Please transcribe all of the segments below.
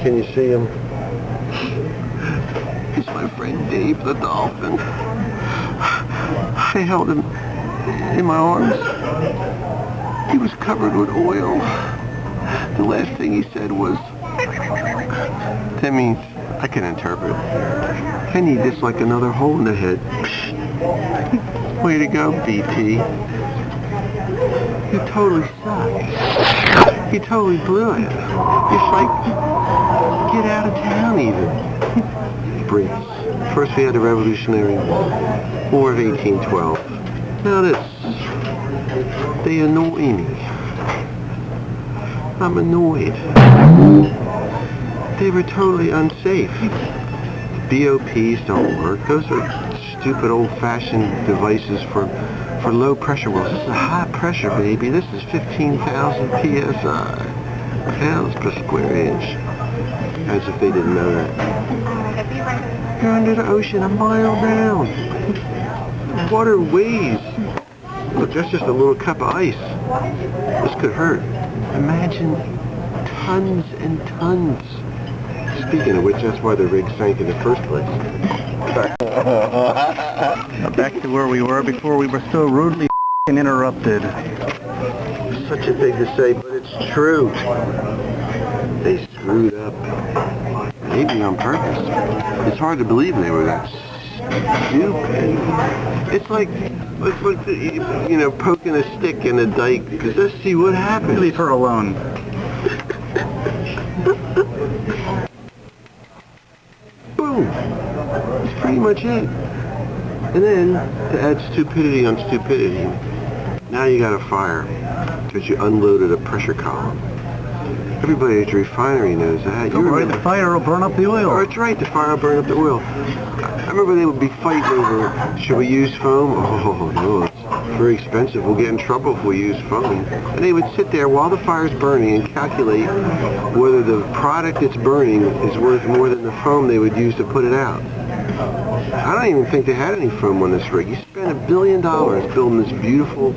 Can you see him? He's my friend Dave the dolphin. I held him in my arms. He was covered with oil. The last thing he said was, that means, I can interpret, I need this like another hole in the head. Way to go, BT. You totally suck. You totally blew it. It's like, get out of town even. Brits. First we had the Revolutionary War of 1812. Now this. They annoy me. I'm annoyed. They were totally unsafe. BOPs don't work. Those are stupid old-fashioned devices for low pressure wells. This is a high pressure, baby. This is 15,000 PSI. Pounds per square inch. As if they didn't know that. You're under the ocean a mile down. Water weighs. Look, that's just a little cup of ice. This could hurt. Imagine tons and tons. Speaking of which, that's why the rig sank in the first place. Back to where we were before we were so rudely interrupted. Such a thing to say, but it's true. They screwed up. Maybe on purpose. It's hard to believe they were that stupid. It's like you know, poking a stick in a dike, because let's see what happens. Leave her alone. Boom. That's pretty much it. And then, to add stupidity on stupidity, now you got a fire, because you unloaded a pressure column. Everybody at the refinery knows that. Don't worry, the fire will burn up the oil. Oh, that's right, the fire will burn up the oil. I remember they would be fighting over, should we use foam? Oh, no, it's very expensive. We'll get in trouble if we use foam. And they would sit there while the fire's burning and calculate whether the product it's burning is worth more than the foam they would use to put it out. I don't even think they had any foam on this rig. You spent $1 billion building this beautiful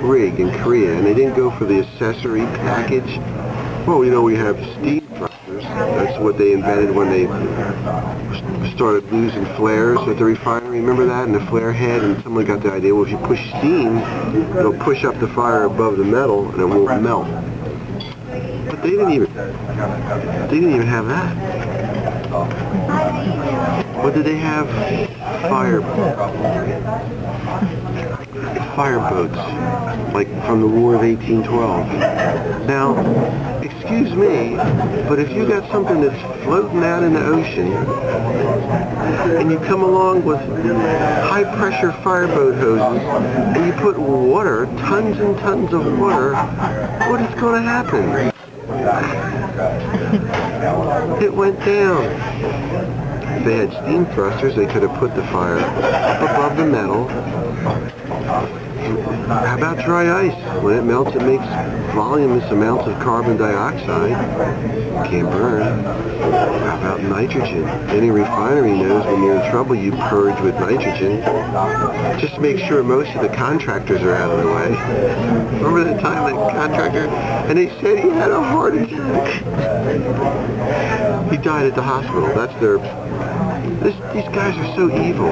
rig in Korea, and they didn't go for the accessory package. Well, you know, we have steam thrusters. That's what they invented when they started losing flares at the refinery. Remember that? And the flare head, and someone got the idea, well, if you push steam, it'll push up the fire above the metal, and it won't melt. But they didn't even have that. What did they have? Fireboats, like from the War of 1812. Now, excuse me, but if you got something that's floating out in the ocean, and you come along with high-pressure fireboat hoses, and you put water, tons and tons of water, what is going to happen? It went down. If they had steam thrusters, they could have put the fire up above the metal. How about dry ice? When it melts, it makes voluminous amounts of carbon dioxide. Can't burn. How about nitrogen? Any refinery knows when you're in trouble, you purge with nitrogen. Just to make sure most of the contractors are out of the way. Remember the time that contractor, and they said he had a heart attack. He died at the hospital. That's their... These guys are so evil.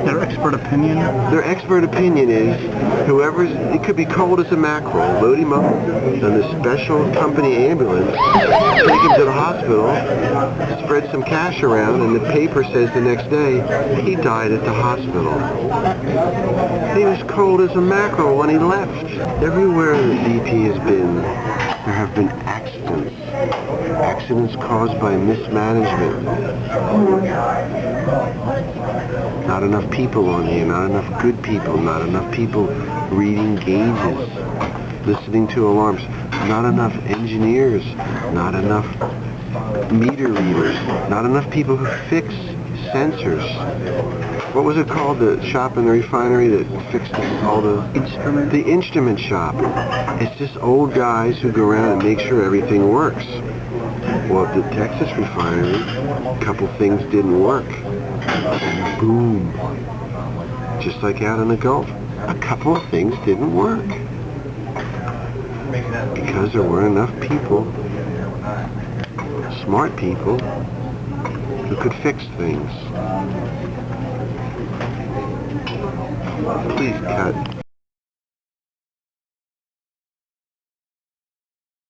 Their expert opinion? Their expert opinion is it could be cold as a mackerel, load him up on the special company ambulance, take him to the hospital, spread some cash around, and the paper says the next day, he died at the hospital. He was cold as a mackerel when he left. Everywhere the BP has been, there have been accidents. Accidents caused by mismanagement. Not enough people on here, not enough good people, not enough people reading gauges, listening to alarms, not enough engineers, not enough meter readers, not enough people who fix sensors. What was it called, the shop in the refinery that fixed all the... Instrument? The instrument shop. It's just old guys who go around and make sure everything works. Well, at the Texas refinery, a couple things didn't work. And boom. Just like out in the Gulf, a couple of things didn't work. Because there weren't enough people smart people who could fix things. Please cut.